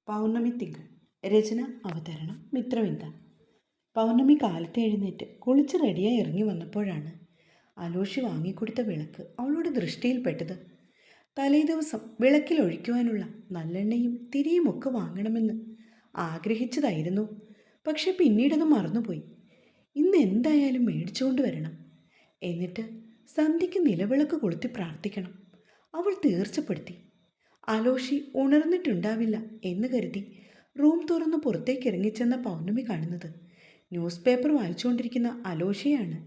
പൗർണമി തിങ്കൾ. രചന അവതരണം മിത്രവിന്ദ. പൗർണമി കാലത്ത് എഴുന്നേറ്റ് കുളിച്ച് റെഡിയായി ഇറങ്ങി വന്നപ്പോഴാണ് അലോഷി വാങ്ങിക്കൊടുത്ത വിളക്ക് അവളുടെ ദൃഷ്ടിയിൽപ്പെട്ടത്. തലേ ദിവസം വിളക്കിൽ ഒഴിക്കുവാനുള്ള നല്ലെണ്ണയും തിരിയും ഒക്കെ വാങ്ങണമെന്ന് ആഗ്രഹിച്ചതായിരുന്നു. പക്ഷെ പിന്നീടത് മറന്നുപോയി. ഇന്ന് എന്തായാലും മേടിച്ചുകൊണ്ട് വരണം. എന്നിട്ട് സന്ധ്യയ്ക്ക് നിലവിളക്ക് കൊളുത്തി പ്രാർത്ഥിക്കണം. അവൾ തീർച്ചപ്പെടുത്തി. അലോഷി ഉണർന്നിട്ടുണ്ടാവില്ല എന്ന് കരുതി റൂം തുറന്ന് പുറത്തേക്ക് ഇറങ്ങിച്ചെന്ന പൗർണമി കാണുന്നത് ന്യൂസ് പേപ്പർ വായിച്ചുകൊണ്ടിരിക്കുന്ന അലോഷിയാണ്.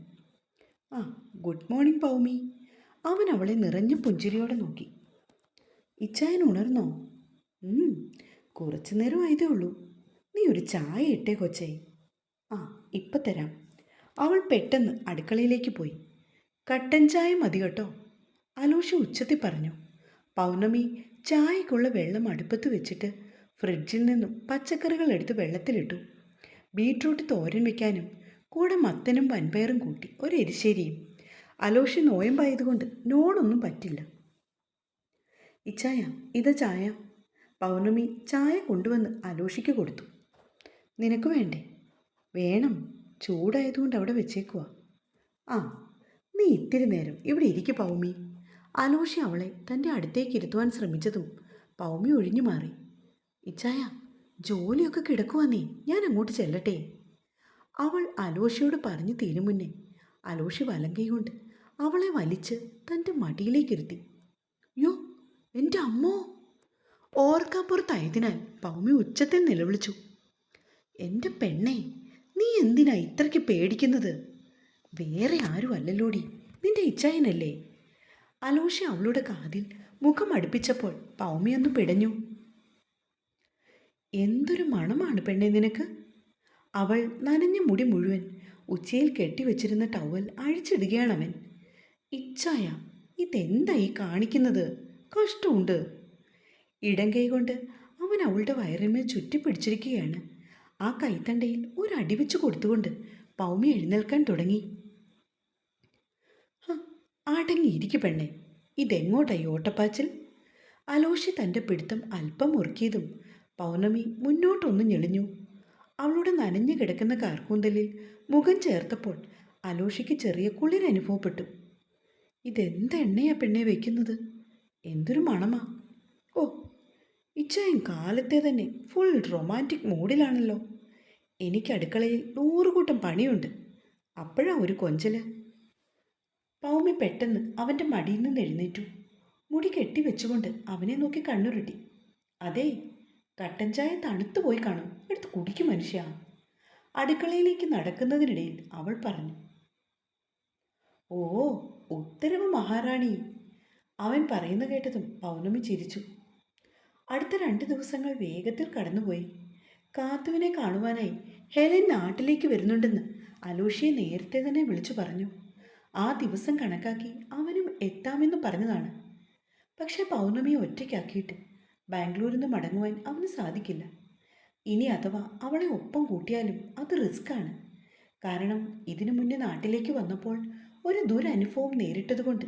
ആ, ഗുഡ് മോർണിംഗ് പൗമി. അവൻ അവളെ നിറഞ്ഞ പുഞ്ചിരിയോടെ നോക്കി. ഇച്ചായൻ ഉണർന്നോ? കുറച്ചു നേരം ആയതേ ഉള്ളൂ. നീ ഒരു ചായ ഇട്ടേ കൊച്ചേ. ആ, ഇപ്പം തരാം. അവൾ പെട്ടെന്ന് അടുക്കളയിലേക്ക് പോയി. കട്ടൻ ചായ മതി കേട്ടോ, അലോഷി ഉച്ചത്തിൽ പറഞ്ഞു. പൗർണമി ചായക്കുള്ള വെള്ളം അടുപ്പത്ത് വെച്ചിട്ട് ഫ്രിഡ്ജിൽ നിന്നും പച്ചക്കറികൾ എടുത്ത് വെള്ളത്തിലിട്ടു. ബീട്രൂട്ട് തോരൻ വയ്ക്കാനും കൂടെ മത്തനും വൻപയറും കൂട്ടി ഒരു എരിശ്ശേരിയും. അലോഷി നോയമ്പായതുകൊണ്ട് നോണൊന്നും പറ്റില്ല. ഇച്ചായ, ഇതാ ചായ. പൗർണമി ചായ കൊണ്ടുവന്ന് അലോഷിക്ക് കൊടുത്തു. നിനക്ക് വേണ്ടേ? വേണം, ചൂടായതുകൊണ്ട് അവിടെ വെച്ചേക്കുവാ. ആ, നീ ഇത്തിരി നേരം ഇവിടെ ഇരിക്കു പൗമി. അലോഷി അവളെ തൻ്റെ അടുത്തേക്ക് ഇരുത്തുവാൻ ശ്രമിച്ചതും പൗമി ഒഴിഞ്ഞു മാറി. ഇച്ചായ, ജോലിയൊക്കെ കിടക്കുവാ നീ, ഞാൻ അങ്ങോട്ട് ചെല്ലട്ടെ? അവൾ അലോഷിയോട് പറഞ്ഞു തീരും മുന്നേ അലോഷി വലങ്കൈ കൊണ്ട് അവളെ വലിച്ച് തൻ്റെ മടിയിലേക്ക് ഇരുത്തി. യോ, എൻ്റെ അമ്മോ! ഓർക്കാപ്പുറത്തായതിനാൽ പൗമി ഉച്ചത്തിൽ നിലവിളിച്ചു. എൻ്റെ പെണ്ണേ, നീ എന്തിനാ ഇത്രയ്ക്ക് പേടിക്കുന്നത്? വേറെ ആരും അല്ലല്ലോടി, നിന്റെ ഇച്ചായനല്ലേ? അലോഷി അവളുടെ കാതിൽ മുഖം അടുപ്പിച്ചപ്പോൾ പൗമിയൊന്ന് പിടഞ്ഞു. എന്തൊരു മണമാണ് പെണ്ണെ നിനക്ക്! അവൾ നനഞ്ഞ മുടി മുഴുവൻ ഉച്ചയിൽ കെട്ടിവെച്ചിരുന്ന ടവൽ അഴിച്ചിടുകയാണവൻ. ഇച്ചായ, ഇതെന്തായി കാണിക്കുന്നത്? കഷ്ടമുണ്ട്. ഇടം കൈ കൊണ്ട് അവൻ അവളുടെ വയറിന്മേൽ ചുറ്റിപ്പിടിച്ചിരിക്കുകയാണ്. ആ കൈത്തണ്ടയിൽ ഒരു അടിവെച്ച് കൊടുത്തുകൊണ്ട് പൗമി എഴുന്നേൽക്കാൻ തുടങ്ങി. അടങ്ങിയിരിക്കു പെണ്ണെ, ഇതെങ്ങോട്ടായി ഓട്ടപ്പാച്ചിൽ? അലോഷി തൻ്റെ പിടുത്തം അല്പം മുറുക്കിയതും പൗർണമി മുന്നോട്ടൊന്ന് ഞെളിഞ്ഞു. അവളുടെ നനഞ്ഞു കിടക്കുന്ന കാർക്കൂന്തലിൽ മുഖം ചേർത്തപ്പോൾ അലോഷിക്ക് ചെറിയ കുളിരനുഭവപ്പെട്ടു. ഇതെന്തെണ്ണയാ പെണ്ണെ വയ്ക്കുന്നത്? എന്തൊരു മണമാ! ഓ, ഇച്ചായൻ കാലത്തെ തന്നെ ഫുൾ റൊമാൻറ്റിക് മൂഡിലാണല്ലോ. എനിക്ക് അടുക്കളയിൽ 100 കൂട്ടം പണിയുണ്ട്, അപ്പോഴാ ഒരു കൊഞ്ചല്. പൗമി പെട്ടെന്ന് അവൻ്റെ മടിയിൽ നിന്ന് എഴുന്നേറ്റു. മുടി കെട്ടിവെച്ചുകൊണ്ട് അവനെ നോക്കി കണ്ണുരുട്ടി. അതേ, കട്ടൻ ചായ തണുത്തു പോയി കാണും, എടുത്ത് കുടിക്കും മനുഷ്യ. അടുക്കളയിലേക്ക് നടക്കുന്നതിനിടയിൽ അവൾ പറഞ്ഞു. ഓ, ഉത്തരവ് മഹാറാണി. അവൻ പറയുന്ന കേട്ടതും പൗർണമി ചിരിച്ചു. അടുത്ത 2 ദിവസങ്ങൾ വേഗത്തിൽ കടന്നുപോയി. കാത്തുവിനെ കാണുവാനായി ഹെലൻ നാട്ടിലേക്ക് വരുന്നുണ്ടെന്ന് അലോഷിയെ നേരത്തെ തന്നെ വിളിച്ചു പറഞ്ഞു. ആ ദിവസം കണക്കാക്കി അവനും എത്താമെന്ന് പറഞ്ഞതാണ്. പക്ഷേ പൗർണമിയെ ഒറ്റയ്ക്കാക്കിയിട്ട് ബാംഗ്ലൂരിൽ നിന്ന് മടങ്ങുവാൻ അവന് സാധിക്കില്ല. ഇനി അഥവാ അവളെ ഒപ്പം കൂട്ടിയാലും അത് റിസ്ക്കാണ്. കാരണം ഇതിനു മുന്നേ നാട്ടിലേക്ക് വന്നപ്പോൾ ഒരു ദുരനുഭവം നേരിട്ടതുകൊണ്ട്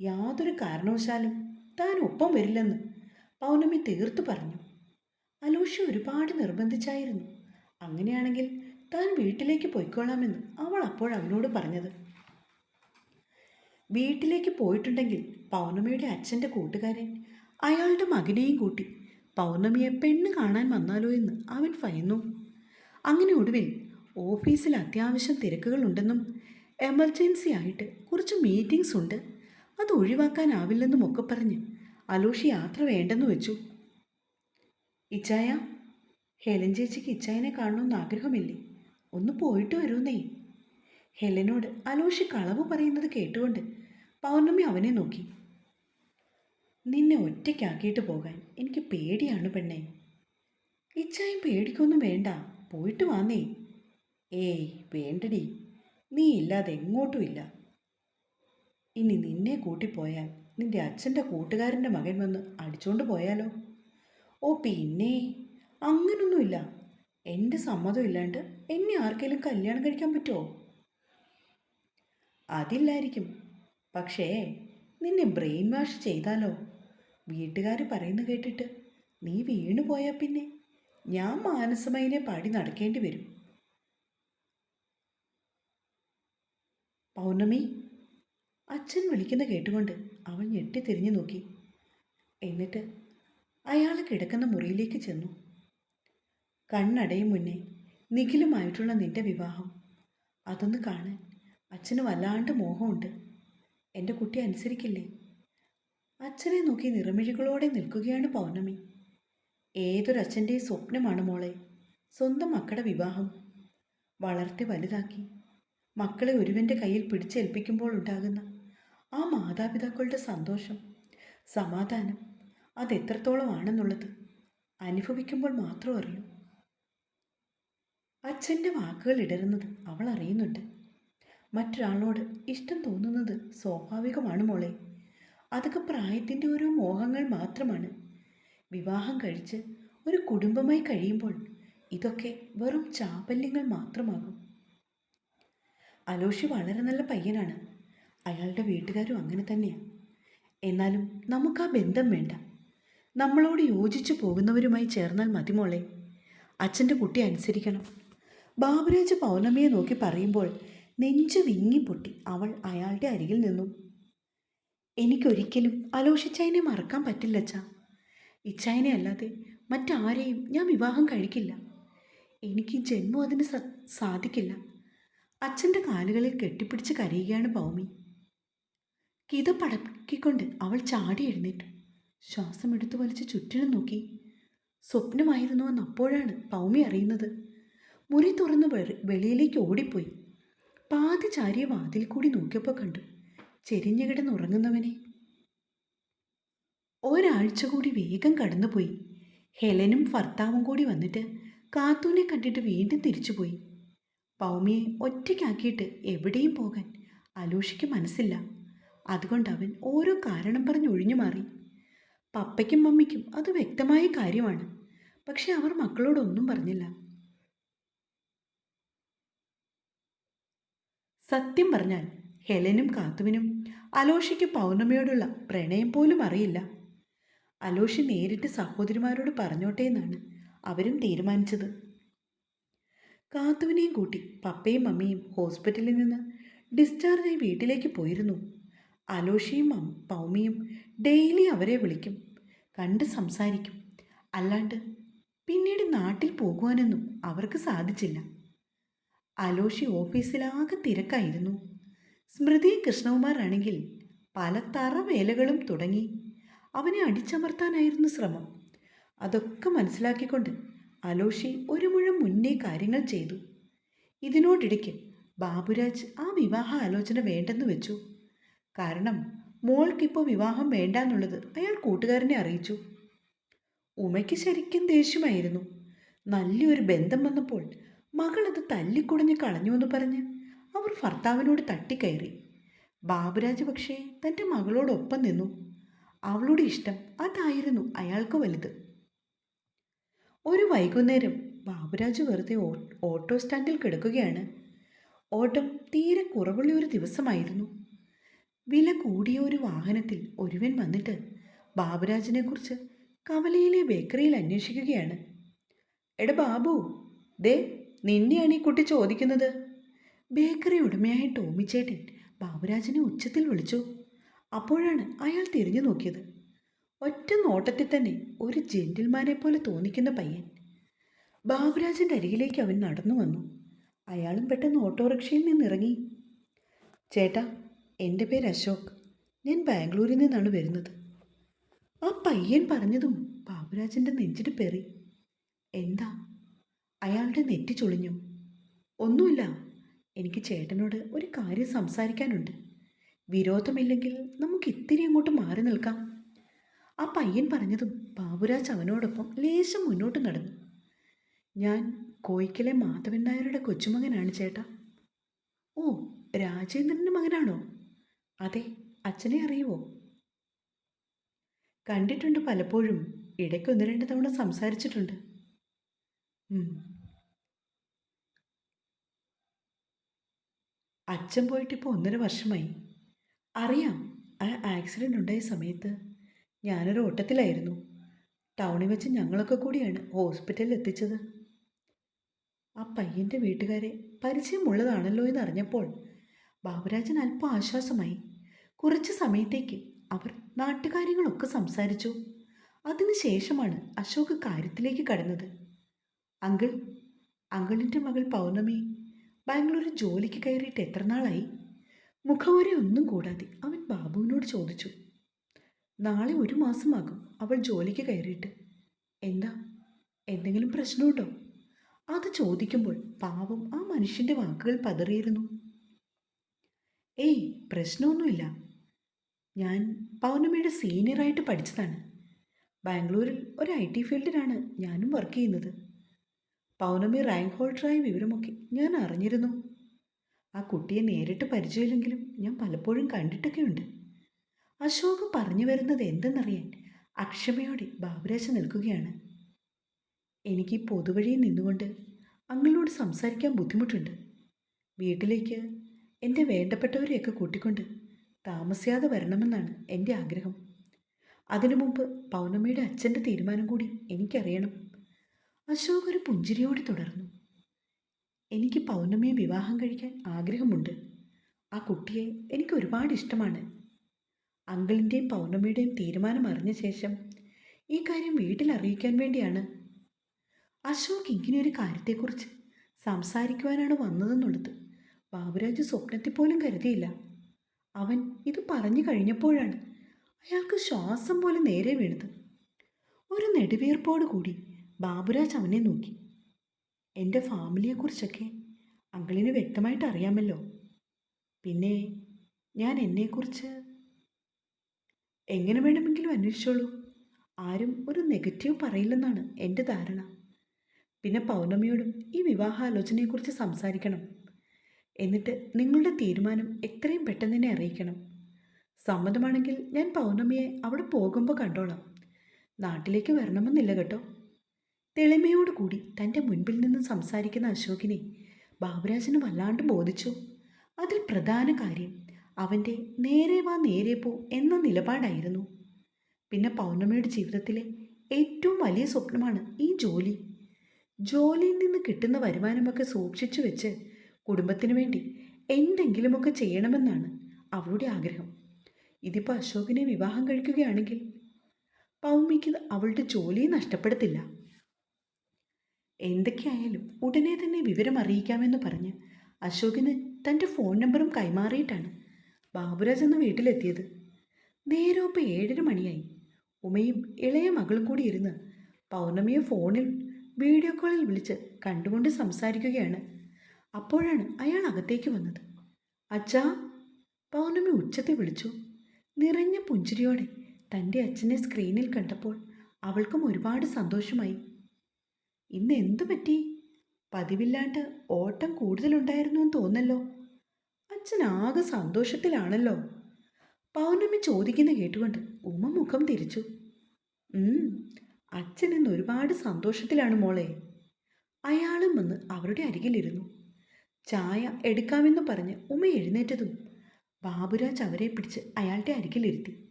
യാതൊരു കാരണവശാലും താൻ ഒപ്പം വരില്ലെന്ന് പൗർണമി തീർത്തു പറഞ്ഞു. അലോഷി ഒരുപാട് നിർബന്ധിച്ചായിരുന്നു അങ്ങനെയാണെങ്കിൽ താൻ വീട്ടിലേക്ക് പോയിക്കൊള്ളാമെന്ന് അവൾ അപ്പോൾ അവനോട് പറഞ്ഞത്. വീട്ടിലേക്ക് പോയിട്ടുണ്ടെങ്കിൽ പൗർണമിയുടെ അച്ഛൻ്റെ കൂട്ടുകാരൻ അയാളുടെ മകനെയും കൂട്ടി പൗർണമിയെ പെണ്ണ് കാണാൻ വന്നാലോ എന്ന് അവൻ ഭയന്നു. അങ്ങനെ ഒടുവിൽ ഓഫീസിൽ അത്യാവശ്യം തിരക്കുകളുണ്ടെന്നും എമർജൻസി ആയിട്ട് കുറച്ച് മീറ്റിംഗ്സ് ഉണ്ട്, അത് ഒഴിവാക്കാനാവില്ലെന്നും ഒക്കെ പറഞ്ഞ് അലോഷി യാത്ര വേണ്ടെന്ന് വെച്ചു. ഇച്ചായ, ഹെലൻ ചേച്ചിക്ക് ഇച്ചായനെ കാണണമെന്ന് ആഗ്രഹമില്ലേ? ഒന്ന് പോയിട്ട് വരുന്നേ. ഹെലനോട് അലോഷി കളവ് പറയുന്നത് കേട്ടുകൊണ്ട് പൗർണമി അവനെ നോക്കി. നിന്നെ ഒറ്റയ്ക്കാക്കിയിട്ട് പോകാൻ എനിക്ക് പേടിയാണ് പെണ്ണെ. ഇച്ചായും പേടിക്കൊന്നും വേണ്ട, പോയിട്ട് വാന്നേ. ഏയ് വേണ്ടടി, നീ ഇല്ലാതെ എങ്ങോട്ടും ഇല്ല. ഇനി നിന്നെ കൂട്ടിപ്പോയാൽ നിന്റെ അച്ഛൻ്റെ കൂട്ടുകാരൻ്റെ മകൻ വന്ന് അടിച്ചുകൊണ്ട് പോയാലോ? ഓ പിന്നെ, അങ്ങനൊന്നുമില്ല. എൻ്റെ സമ്മതം ഇല്ലാണ്ട് എന്നെ ആർക്കെങ്കിലും കല്യാണം കഴിക്കാൻ പറ്റുമോ? അതില്ലായിരിക്കും, പക്ഷേ നിന്നെ ബ്രെയിൻ വാഷ് ചെയ്താലോ? വീട്ടുകാർ പറയുന്ന കേട്ടിട്ട് നീ വീണു പോയാൽ പിന്നെ ഞാൻ മാനസമയിനെ പാടി നടക്കേണ്ടി വരും. പൗർണമി, അച്ഛൻ വിളിക്കുന്ന കേട്ടുകൊണ്ട് അവൾ ഞെട്ടിത്തിരിഞ്ഞു നോക്കി. എന്നിട്ട് അയാൾ കിടക്കുന്ന മുറിയിലേക്ക് ചെന്നു. കണ്ണടയും മുന്നേ നിഖിലുമായിട്ടുള്ള നിന്റെ വിവാഹം, അതൊന്ന് കാണാൻ അച്ഛന് വല്ലാണ്ട് മോഹമുണ്ട്. എൻ്റെ കുട്ടി അനുസരിക്കില്ലേ? അച്ഛനെ നോക്കി നിറമിഴികളോടെ നിൽക്കുകയാണ് പൗർണമി. ഏതൊരച്ഛൻ്റെ സ്വപ്നമാണ് മോളെ സ്വന്തം മക്കളുടെ വിവാഹം. വളർത്തി വലുതാക്കി മക്കളെ ഒരുവൻ്റെ കയ്യിൽ പിടിച്ചേൽപ്പിക്കുമ്പോൾ ഉണ്ടാകുന്ന ആ മാതാപിതാക്കളുടെ സന്തോഷം, സമാധാനം, അതെത്രത്തോളമാണെന്നുള്ളത് അനുഭവിക്കുമ്പോൾ മാത്രം അറിയൂ. അച്ഛൻ്റെ വാക്കുകൾ ഇടരുന്നത് അവൾ അറിയുന്നുണ്ട്. മറ്റൊരാളോട് ഇഷ്ടം തോന്നുന്നത് സ്വാഭാവികമാണ് മോളെ. അതൊക്കെ പ്രായത്തിൻ്റെ ഓരോ മോഹങ്ങൾ മാത്രമാണ്. വിവാഹം കഴിച്ച് ഒരു കുടുംബമായി കഴിയുമ്പോൾ ഇതൊക്കെ വെറും ചാപല്യങ്ങൾ മാത്രമാകും. അലോഷി വളരെ നല്ല പയ്യനാണ്. അയാളുടെ വീട്ടുകാരും അങ്ങനെ തന്നെയാണ്. എന്നാലും നമുക്ക് ആ ബന്ധം വേണ്ട. നമ്മളോട് യോജിച്ചു പോകുന്നവരുമായി ചേർന്നാൽ മതി മോളെ. അച്ഛൻ്റെ കുട്ടി അനുസരിക്കണം. ബാബുരാജ് പൗർണമിയെ നോക്കി പറയുമ്പോൾ നെഞ്ചു വിങ്ങിപ്പൊട്ടി അവൾ അയാളുടെ അരികിൽ നിന്നു. എനിക്കൊരിക്കലും അലോഷിച്ചായനെ മറക്കാൻ പറ്റില്ലച്ചാ. ഇച്ചായനെ അല്ലാതെ മറ്റാരെയും ഞാൻ വിവാഹം കഴിക്കില്ല. എനിക്ക് ജന്മം അതിന് സാധിക്കില്ല. അച്ഛൻ്റെ കാലുകളിൽ കെട്ടിപ്പിടിച്ച് കരയുകയാണ് ഭൗമി. കിതപ്പടക്കിക്കൊണ്ട് അവൾ ചാടി എഴുന്നേറ്റു. ശ്വാസം എടുത്തു വലിച്ച് ചുറ്റിനും നോക്കി. സ്വപ്നമായിരുന്നുവെന്ന് അപ്പോഴാണ് ഭൗമി അറിയുന്നത്. മുറി തുറന്ന് വെളിയിലേക്ക് ഓടിപ്പോയി. പാതി ചാരിയ വാതിൽ കൂടി നോക്കിയപ്പോൾ കണ്ടു ചെരിഞ്ഞു കിടന്നുറങ്ങുന്നവനെ. ഒരാഴ്ച കൂടി വേഗം കടന്നുപോയി. ഹെലനും ഭർത്താവും കൂടി വന്നിട്ട് കാത്തൂനെ കണ്ടിട്ട് വീണ്ടും തിരിച്ചുപോയി. ഭൗമിയെ ഒറ്റയ്ക്കാക്കിയിട്ട് എവിടെയും പോകാൻ അലോഷിക്ക് മനസ്സില്ല. അതുകൊണ്ട് അവൻ ഓരോ കാരണം പറഞ്ഞ് ഒഴിഞ്ഞു മാറി. പപ്പയ്ക്കും മമ്മിക്കും അത് വ്യക്തമായ കാര്യമാണ്. പക്ഷെ അവർ മക്കളോടൊന്നും പറഞ്ഞില്ല. സത്യം പറഞ്ഞാൽ ഹെലനും കാത്തുവിനും അലോഷിക്ക് പൗർണമിയോടുള്ള പ്രണയം പോലും അറിയില്ല. അലോഷി നേരിട്ട് സഹോദരിമാരോട് പറഞ്ഞോട്ടെ എന്നാണ് അവരും തീരുമാനിച്ചത്. കാത്തുവിനെയും കൂട്ടി പപ്പയും മമ്മിയും ഹോസ്പിറ്റലിൽ നിന്ന് ഡിസ്ചാർജായി വീട്ടിലേക്ക് പോയിരുന്നു. അലോഷിയും പൗമിയും ഡെയിലി അവരെ വിളിക്കും, കണ്ട് സംസാരിക്കും. അല്ലാണ്ട് പിന്നീട് നാട്ടിൽ പോകുവാനൊന്നും അവർക്ക് സാധിച്ചില്ല. അലോഷി ഓഫീസിലാകെ തിരക്കായിരുന്നു. സ്മൃതി കൃഷ്ണകുമാറാണെങ്കിൽ പല തറവേലകളും തുടങ്ങി അവനെ അടിച്ചമർത്താനായിരുന്നു ശ്രമം. അതൊക്കെ മനസ്സിലാക്കിക്കൊണ്ട് അലോഷി ഒരു മുഴം മുന്നേ കാര്യങ്ങൾ ചെയ്തു. ഇതിനോടിടയ്ക്ക് ബാബുരാജ് ആ വിവാഹ ആലോചന വേണ്ടെന്ന് വെച്ചു. കാരണം മോൾക്കിപ്പോൾ വിവാഹം വേണ്ടാന്നുള്ളത് അയാൾ കൂട്ടുകാരനെ അറിയിച്ചു. ഉമയ്ക്ക് ശരിക്കും ദേഷ്യമായിരുന്നു. നല്ലൊരു ബന്ധം വന്നപ്പോൾ മകളത് തല്ലിക്കുടഞ്ഞ് കളഞ്ഞു എന്ന് പറഞ്ഞ് അവർ ഭർത്താവിനോട് തട്ടിക്കയറി. ബാബുരാജ് പക്ഷേ തൻ്റെ മകളോടൊപ്പം നിന്നു. അവളുടെ ഇഷ്ടം അതായിരുന്നു അയാൾക്ക് വലുത്. ഒരു വൈകുന്നേരം ബാബുരാജ് വെറുതെ ഓട്ടോ സ്റ്റാൻഡിൽ കിടക്കുകയാണ്. ഓട്ടം തീരെ കുറവുള്ള ഒരു ദിവസമായിരുന്നു. വില കൂടിയ ഒരു വാഹനത്തിൽ ഒരുവൻ വന്നിട്ട് ബാബുരാജിനെക്കുറിച്ച് കവലയിലെ ബേക്കറിയിൽ അന്വേഷിക്കുകയാണ്. എടാ ബാബു, ദേ നിന്നെയാണ് ഈ കുട്ടി ചോദിക്കുന്നത്. ബേക്കറി ഉടമയായ ടോമിച്ചേട്ടൻ ബാബുരാജിനെ ഉച്ചത്തിൽ വിളിച്ചു. അപ്പോഴാണ് അയാൾ തിരിഞ്ഞു നോക്കിയത്. ഒറ്റ നോട്ടത്തിൽ തന്നെ ഒരു ജെന്റിൽമാനെ പോലെ തോന്നിക്കുന്ന പയ്യൻ. ബാബുരാജിൻ്റെ അരികിലേക്ക് അവൻ നടന്നു വന്നു. അയാളും പെട്ടെന്ന് ഓട്ടോറിക്ഷയിൽ നിന്നിറങ്ങി. ചേട്ടാ, എൻ്റെ പേര് അശോക്. ഞാൻ ബാംഗ്ലൂരിൽ നിന്നാണ് വരുന്നത്. ആ പയ്യൻ പറഞ്ഞതും ബാബുരാജിൻ്റെ നെഞ്ചിട്ട് പേറി. എന്താ? അയാളുടെ നെറ്റി ചൊളിഞ്ഞു. ഒന്നുമില്ല, എനിക്ക് ചേട്ടനോട് ഒരു കാര്യം സംസാരിക്കാനുണ്ട്. വിരോധമില്ലെങ്കിൽ നമുക്ക് ഇത്തിരി അങ്ങോട്ട് മാറി നിൽക്കാം. ആ പയ്യൻ പറഞ്ഞതും ബാബുരാജ് അവനോടൊപ്പം ലേശം മുന്നോട്ട് നടന്നു. ഞാൻ കോയിക്കലെ മാധവൻ നായരുടെ കൊച്ചുമകനാണ് ചേട്ടാ. ഓ, രാജേന്ദ്രൻ്റെ മകനാണോ? അതെ. അച്ഛനെ അറിയുമോ? കണ്ടിട്ടുണ്ട് പലപ്പോഴും. ഇടയ്ക്ക് 1-2 തവണ സംസാരിച്ചിട്ടുണ്ട്. അച്ഛൻ പോയിട്ടിപ്പോൾ 1.5 വർഷമായി. അറിയാം. ആ ആക്സിഡൻ്റ് ഉണ്ടായ സമയത്ത് ഞാനൊരു ഓട്ടത്തിലായിരുന്നു. ടൗണിൽ വെച്ച് ഞങ്ങളൊക്കെ കൂടിയാണ് ഹോസ്പിറ്റലിൽ എത്തിച്ചത്. ആ പയ്യൻ്റെ വീട്ടുകാരെ പരിചയമുള്ളതാണല്ലോ എന്നറിഞ്ഞപ്പോൾ ബാബുരാജൻ അല്പം ആശ്വാസമായി. കുറച്ച് സമയത്തേക്ക് അവർ നാട്ടുകാര്യങ്ങളൊക്കെ സംസാരിച്ചു. അതിനുശേഷമാണ് അശോക് കാര്യത്തിലേക്ക് കടന്നത്. അങ്കിൾ, അങ്കിളിൻ്റെ മകൾ പൗർണമി ബാംഗ്ലൂരിൽ ജോലിക്ക് കയറിയിട്ട് എത്ര നാളായി? മുഖവരെ ഒന്നും കൂടാതെ അവൻ ബാബുവിനോട് ചോദിച്ചു. നാളെ 1 മാസമാകും അവൾ ജോലിക്ക് കയറിയിട്ട്. എന്താ, എന്തെങ്കിലും പ്രശ്നമുണ്ടോ? അത് ചോദിക്കുമ്പോൾ പാവം ആ മനുഷ്യൻ്റെ വാക്കുകൾ പതറിയിരുന്നു. ഏയ്, പ്രശ്നമൊന്നുമില്ല. ഞാൻ പൗർണമിയുടെ സീനിയറായിട്ട് പഠിച്ചതാണ്. ബാംഗ്ലൂരിൽ ഒരു IT ഫീൽഡിലാണ് ഞാനും വർക്ക് ചെയ്യുന്നത്. പൗർണമി റാങ്ക് ഹോൾഡറായ വിവരമൊക്കെ ഞാൻ അറിഞ്ഞിരുന്നു. ആ കുട്ടിയെ നേരിട്ട് പരിചയമില്ലെങ്കിലും ഞാൻ പലപ്പോഴും കണ്ടിട്ടൊക്കെയുണ്ട്. അശോക് പറഞ്ഞു വരുന്നത് എന്തെന്നറിയാൻ അക്ഷമയോടെ ബാബുരാജ് നിൽക്കുകയാണ്. എനിക്ക് പൊതുവഴിയിൽ നിന്നുകൊണ്ട് അങ്ങളോട് സംസാരിക്കാൻ ബുദ്ധിമുട്ടുണ്ട്. വീട്ടിലേക്ക് എൻ്റെ വേണ്ടപ്പെട്ടവരെയൊക്കെ കൂട്ടിക്കൊണ്ട് താമസിയാതെ വരണമെന്നാണ് എൻ്റെ ആഗ്രഹം. അതിനു മുമ്പ് പൗർണമിയുടെ അച്ഛൻ്റെ തീരുമാനം കൂടി എനിക്കറിയണം. അശോക് ഒരു പുഞ്ചിരിയോടെ തുടർന്നു. എനിക്ക് പൗർണമിയെ വിവാഹം കഴിക്കാൻ ആഗ്രഹമുണ്ട്. ആ കുട്ടിയെ എനിക്ക് ഒരുപാട് ഇഷ്ടമാണ്. അങ്കിളിൻ്റെയും പൗർണമിയുടെയും തീരുമാനം അറിഞ്ഞ ശേഷം ഈ കാര്യം വീട്ടിൽ അറിയിക്കാൻ വേണ്ടിയാണ്. അശോക് ഇങ്ങനെയൊരു കാര്യത്തെക്കുറിച്ച് സംസാരിക്കുവാനാണ് വന്നതെന്നുള്ളത് ബാബുരാജ് സ്വപ്നത്തിൽ പോലും കരുതിയില്ല. അവൻ ഇത് പറഞ്ഞു കഴിഞ്ഞപ്പോഴാണ് അയാൾക്ക് ശ്വാസം പോലെ നേരെ വീണത്. ഒരു നെടുവീർപ്പോടു കൂടി ബാബുരാജ് അവനെ നോക്കി. എൻ്റെ ഫാമിലിയെക്കുറിച്ചൊക്കെ അങ്കിളിന് വ്യക്തമായിട്ട് അറിയാമല്ലോ. പിന്നെ ഞാൻ എന്നെക്കുറിച്ച് എങ്ങനെ വേണമെങ്കിലും അന്വേഷിച്ചോളൂ. ആരും ഒരു നെഗറ്റീവ് പറയില്ലെന്നാണ് എൻ്റെ ധാരണ. പിന്നെ പൗർണമിയോടും ഈ വിവാഹാലോചനയെക്കുറിച്ച് സംസാരിക്കണം. എന്നിട്ട് നിങ്ങളുടെ തീരുമാനം എത്രയും പെട്ടെന്ന് തന്നെ അറിയിക്കണം. സമ്മതമാണെങ്കിൽ ഞാൻ പൗർണമിയെ അവിടെ പോകുമ്പോൾ കണ്ടോളാം. നാട്ടിലേക്ക് വരണമെന്നില്ല കേട്ടോ. തെളിമയോടുകൂടി തൻ്റെ മുൻപിൽ നിന്നും സംസാരിക്കുന്ന അശോകിനെ ബാബുരാജന് വല്ലാണ്ട് ബോധിച്ചു. അതിൽ പ്രധാന കാര്യം അവൻ്റെ നേരെ വാ നേരെ പോ എന്ന നിലപാടായിരുന്നു. പിന്നെ പൗർണമിയുടെ ജീവിതത്തിലെ ഏറ്റവും വലിയ സ്വപ്നമാണ് ഈ ജോലി. ജോലിയിൽ നിന്ന് കിട്ടുന്ന വരുമാനമൊക്കെ സൂക്ഷിച്ചു വെച്ച് കുടുംബത്തിനു വേണ്ടി എന്തെങ്കിലുമൊക്കെ ചെയ്യണമെന്നാണ് അവളുടെ ആഗ്രഹം. ഇതിപ്പോൾ അശോകിനെ വിവാഹം കഴിക്കുകയാണെങ്കിൽ പൗർണമിക്ക് അവളുടെ ജോലിയെ നഷ്ടപ്പെടുത്തില്ല. എന്തൊക്കെയായാലും ഉടനെ തന്നെ വിവരം അറിയിക്കാമെന്ന് പറഞ്ഞ് അശോകിന് തൻ്റെ ഫോൺ നമ്പറും കൈമാറിയിട്ടാണ് ബാബുരാജ് എന്ന വീട്ടിലെത്തിയത്. നേരം ഇപ്പോൾ 7:30 മണിയായി. ഉമയും ഇളയ മകളും കൂടി ഇരുന്ന് പൗർണമിയെ ഫോണിൽ വീഡിയോ കോളിൽ വിളിച്ച് കണ്ടുകൊണ്ട് സംസാരിക്കുകയാണ്. അപ്പോഴാണ് അയാൾ അകത്തേക്ക് വന്നത്. അച്ഛാ, പൗർണമി ഉച്ചത്തിൽ വിളിച്ചു. നിറഞ്ഞ പുഞ്ചിരിയോടെ തൻ്റെ അച്ഛനെ സ്ക്രീനിൽ കണ്ടപ്പോൾ അവൾക്കും ഒരുപാട് സന്തോഷമായി. ഇന്ന് എന്തു പറ്റി? പതിവില്ലാണ്ട് ഓട്ടം കൂടുതലുണ്ടായിരുന്നു എന്ന് തോന്നല്ലോ. അച്ഛൻ ആകെ സന്തോഷത്തിലാണല്ലോ. പൗർണമി ചോദിക്കുന്ന കേട്ടുകൊണ്ട് ഉമ്മ മുഖം തിരിച്ചു. അച്ഛൻ ഇന്ന് ഒരുപാട് സന്തോഷത്തിലാണ് മോളെ. അയാളും വന്ന് അവരുടെ അരികിലിരുന്നു. ചായ എടുക്കാമെന്ന് പറഞ്ഞ് ഉമ്മ എഴുന്നേറ്റതും ബാബുരാജ് അവരെ പിടിച്ച് അയാളുടെ അരികിലിരുത്തി.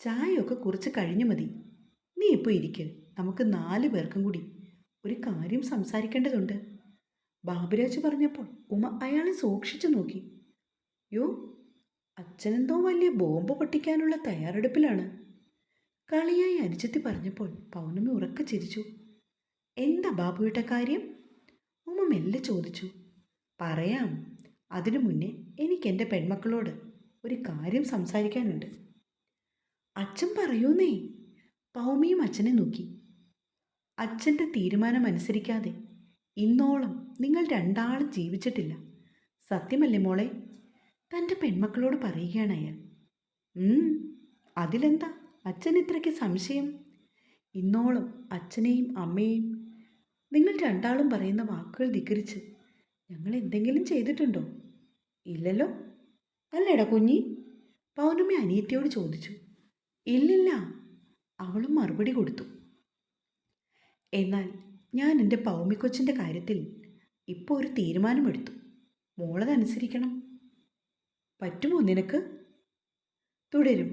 ചായയൊക്കെ കുറച്ച് കഴിഞ്ഞു മതി. നീ ഇപ്പോൾ ഇരിക്ക്. നമുക്ക് 4 പേർക്കും കൂടി ഒരു കാര്യം സംസാരിക്കേണ്ടതുണ്ട്. ബാബുരാജ് പറഞ്ഞപ്പോൾ ഉമ അയാളെ സൂക്ഷിച്ചു നോക്കി. യോ, അച്ഛനെന്തോ വലിയ ബോംബ് പൊട്ടിക്കാനുള്ള തയ്യാറെടുപ്പിലാണ്. കളിയായി അനുജത്തി പറഞ്ഞപ്പോൾ പൗർണമി ഉറക്കെ ചിരിച്ചു. എന്താ ബാബുവിട്ട കാര്യം? ഉമ മെല്ലെ ചോദിച്ചു. പറയാം. അതിനു മുന്നേ എനിക്ക് എൻ്റെ പെൺമക്കളോട് ഒരു കാര്യം സംസാരിക്കാനുണ്ട്. അച്ഛൻ പറയൂന്നേ. പൗമിയും അച്ഛനെ നോക്കി. അച്ഛൻ്റെ തീരുമാനം അനുസരിക്കാതെ ഇന്നോളം നിങ്ങൾ രണ്ടാളും ജീവിച്ചിട്ടില്ല. സത്യമല്ലേ മോളെ? തൻ്റെ പെൺമക്കളോട് പറയുകയാണ് അയാൾ. അതിലെന്താ അച്ഛൻ ഇത്രയ്ക്ക് സംശയം? ഇന്നോളം അച്ഛനെയും അമ്മയെയും നിങ്ങൾ രണ്ടാളും പറയുന്ന വാക്കുകൾ ധിക്കരിച്ച് ഞങ്ങൾ എന്തെങ്കിലും ചെയ്തിട്ടുണ്ടോ? ഇല്ലല്ലോ. അല്ലേടാ കുഞ്ഞി? പൗർണമി അനിയത്തിയോട് ചോദിച്ചു. ഇല്ലില്ല, അവളും മറുപടി കൊടുത്തു. എന്നാൽ ഞാൻ എൻ്റെ പൗമിക്കൊച്ചിൻ്റെ കാര്യത്തിൽ ഇപ്പോൾ ഒരു തീരുമാനമെടുത്തു. മോളതനുസരിക്കണം. പറ്റുമോ നിനക്ക്? തുടരും.